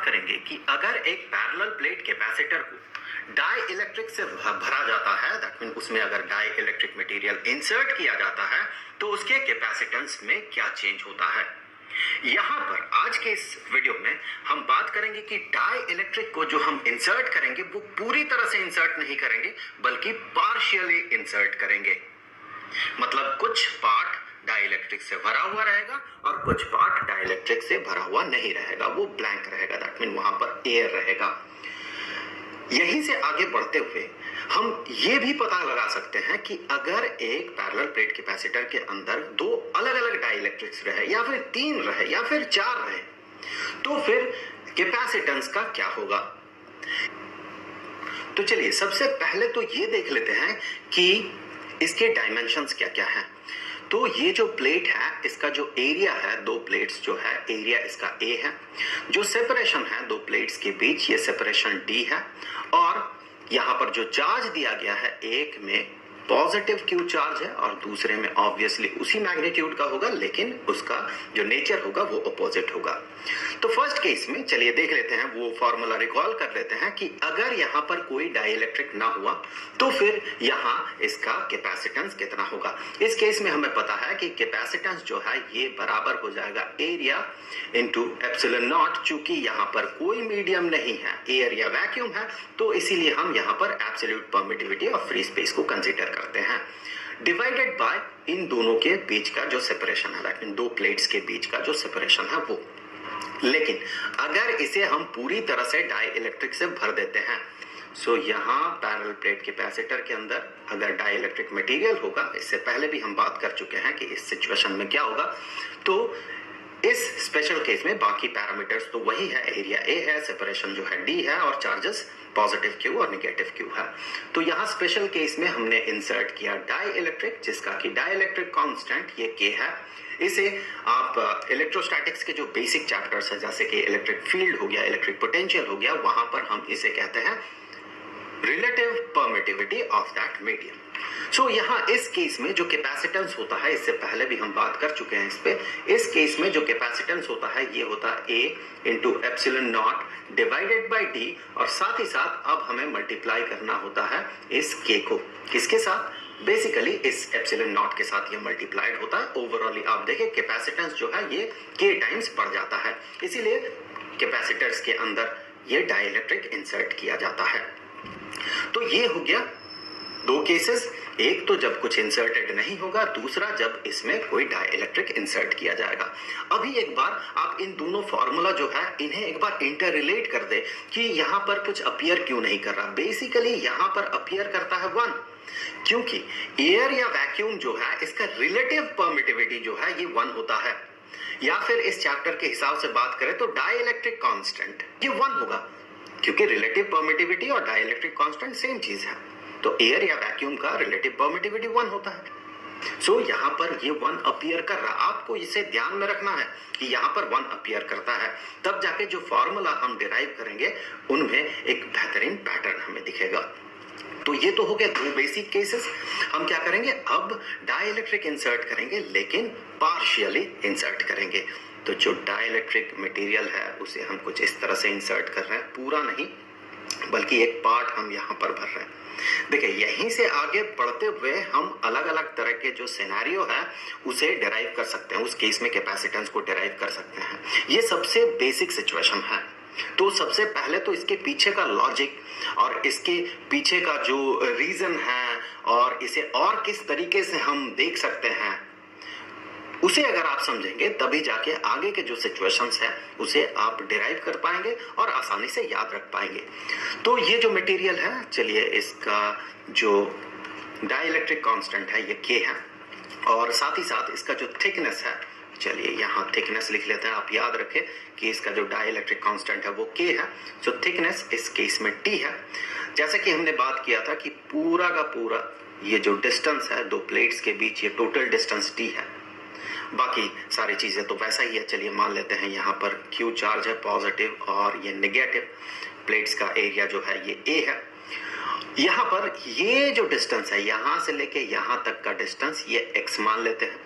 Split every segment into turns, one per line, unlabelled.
करेंगे कि अगर एक पैरेलल प्लेट कैपेसिटर को डाई इलेक्ट्रिक से भरा जाता है, दैट मीन उसमें अगर डाई इलेक्ट्रिक मटेरियल इंसर्ट किया जाता है तो उसके कैपेसिटेंस में क्या चेंज होता है। यहां पर आज के इस वीडियो में हम बात करेंगे कि डाई इलेक्ट्रिक को जो हम इंसर्ट करेंगे वो पूरी तरह से इंसर्ट नहीं करेंगे बल्कि पार्शियली इंसर्ट करेंगे। मतलब कुछ पार्ट डाइलेक्ट्रिक से भरा हुआ रहेगा और कुछ पार्ट डाइलेक्ट्रिक से भरा हुआ नहीं रहेगा, वो ब्लैंक रहेगा, दैट मीन वहां पर एयर रहेगा। यहीं से आगे बढ़ते हुए हम ये भी पता लगा सकते हैं कि अगर एक पैरेलल प्लेट कैपेसिटर के अंदर दो अलग अलग डाइलेक्ट्रिक्स रहे या फिर तीन रहे या फिर चार रहे तो फिर कैपेसिटेंस का क्या होगा। तो चलिए सबसे पहले तो ये देख लेते हैं कि इसके डायमेंशंस क्या क्या हैं। तो ये जो प्लेट है इसका जो एरिया है, दो प्लेट्स जो है एरिया इसका A है, जो सेपरेशन है दो प्लेट्स के बीच ये सेपरेशन D है, और यहाँ पर जो चार्ज दिया गया है एक में पॉजिटिव Q चार्ज है और दूसरे में ऑब्वियसली उसी मैग्नीट्यूड का होगा लेकिन उसका जो नेचर होगा वो अपोजिट होगा। तो फर्स्ट केस में चलिए देख लेते हैं, वो फॉर्मूला रिकॉल कर लेते हैं कि अगर यहाँ पर कोई डाइलेक्ट्रिक ना हुआ तो फिर यहाँ इसका कैपेसिटेंस कितना होगा। इस केस में हमें पता है कि कैपेसिटेंस जो है ये बराबर हो जाएगा एरिया इंटू एप्सिलॉन नॉट। चूंकि यहाँ पर कोई मीडियम नहीं है, एयर या वैक्यूम है, तो इसीलिए हम यहाँ पर absolute permittivity of free space को कंसिडर करते हैं, डिवाइडेड बाय इन दोनों के बीच का जो सेपरेशन है, इन दो प्लेट्स के बीच का जो सेपरेशन है वो। लेकिन अगर इसे हम पूरी तरह से डाई इलेक्ट्रिक से भर देते हैं, सो यहाँ पैरेलल प्लेट कैपेसिटर के अंदर अगर डाई इलेक्ट्रिक मटेरियल होगा, इससे पहले भी हम बात कर चुके हैं कि इस सिचुएशन में क्या होगा, तो इस स्पेशल केस में बाकी पैरामीटर्स तो वही है, एरिया A है, सेपरेशन जो है D है और चार्जेस पॉजिटिव Q और नेगेटिव Q है। तो यहाँ स्पेशल केस में हमने इंसर्ट किया डाई इलेक्ट्रिक, जिसका कि डाई इलेक्ट्रिक कांस्टेंट ये K है। इसे आप इलेक्ट्रोस्टैटिक्स के जो बेसिक चैप्टर्स है जैसे कि इलेक्ट्रिक फील्ड हो गया, इलेक्ट्रिक पोटेंशियल हो गया, वहां पर हम इसे कहते हैं relative permittivity of that medium. So यहाँ इस केस में जो कैपेसिटेंस होता है, इससे पहले भी हम बात कर चुके हैं इस पे, इस केस में जो कैपेसिटेंस होता है ये होता है A into epsilon not divided by D, और साथ ही साथ अब हमें मल्टीप्लाई करना होता है इस K को, किसके साथ, बेसिकली इस एप्सिलॉन नॉट के साथ ये मल्टीप्लाइड होता है। ओवरऑल आप देखिए कैपेसिटेंस जो है ये K टाइम्स बढ़ जाता है, इसीलिए कैपेसिटर्स के अंदर ये डाइलेक्ट्रिक इंसर्ट किया जाता है। तो ये हो गया दो केसेस, एक तो जब कुछ इंसर्टेड नहीं होगा, दूसरा जब इसमें कोई डाइलेक्ट्रिक इंसर्ट किया जाएगा। अभी एक बार आप इन दोनों फॉर्मूला जो है इन्हें एक बार इंटर रिलेट कर दे कि यहाँ पर कुछ अपीयर क्यों नहीं कर रहा। बेसिकली यहाँ पर अपीयर करता है 1, क्योंकि एयर या वैक्यूम जो है इसका रिलेटिव परमिटिविटी जो है ये 1 होता है, या फिर इस चैप्टर के हिसाब से बात करें तो डाइलेक्ट्रिक कांस्टेंट ये 1 होगा, क्योंकि रिलेटिव परमिटिविटी और डाइलेक्ट्रिक कांस्टेंट सेम चीज है। तो एयर या वैक्यूम का रिलेटिव परमिटिविटी 1 होता है। सो यहाँ पर ये 1 अपीयर कर रहा, आपको इसे ध्यान में रखना है कि यहाँ पर 1 अपीयर करता है, तब जाके जो फॉर्मूला हम डिराइव करेंगे उनमें एक बेहतरीन पैटर्न हमें दिखेगा। तो ये तो हो गया दो बेसिक केसेस। हम क्या करेंगे, अब डाइलेक्ट्रिक इंसर्ट करेंगे लेकिन पार्शियली इंसर्ट करेंगे। तो जो डाइलेक्ट्रिक मटेरियल है उसे हम कुछ इस तरह से इंसर्ट कर रहे हैं, पूरा नहीं बल्कि एक पार्ट हम यहाँ पर भर रहे हैं। देखिए यहीं से आगे बढ़ते हुए हम अलग अलग तरह के जो सिनेरियो है उसे डिराइव कर सकते हैं, उस केस में कैपेसिटेंस को डिराइव कर सकते हैं। ये सबसे बेसिक सिचुएशन है। तो सबसे पहले तो इसके पीछे का लॉजिक और इसके पीछे का जो रीजन है और इसे और किस तरीके से हम देख सकते हैं उसे अगर आप समझेंगे तभी जाके आगे के जो सिचुएशंस है उसे आप डिराइव कर पाएंगे और आसानी से याद रख पाएंगे। तो ये जो मटेरियल है, चलिए इसका जो डाइलेक्ट्रिक कांस्टेंट है ये K है, और साथ ही साथ इसका जो थिकनेस है, चलिए यहाँ थिकनेस लिख लेते हैं। आप याद रखें कि इसका जो डाइलेक्ट्रिक कांस्टेंट है वो K है, जो थिकनेस इस केस में T है। जैसा कि हमने बात किया था कि पूरा का पूरा ये जो डिस्टेंस है दो प्लेट्स के बीच, ये टोटल डिस्टेंस T है, बाकी सारी चीजें तो वैसा ही है। चलिए मान लेते हैं यहाँ पर Q चार्ज है पॉजिटिव और ये नेगेटिव, प्लेट्स का एरिया जो है ये A है। यहाँ पर ये जो डिस्टेंस है यहाँ से लेके यहाँ तक का डिस्टेंस ये x मान लेते हैं।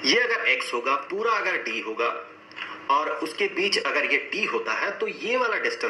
ये अगर x होगा, पूरा अगर d होगा और उसके बीच अगर ये टी होता है तो ये वाला डिस्टेंस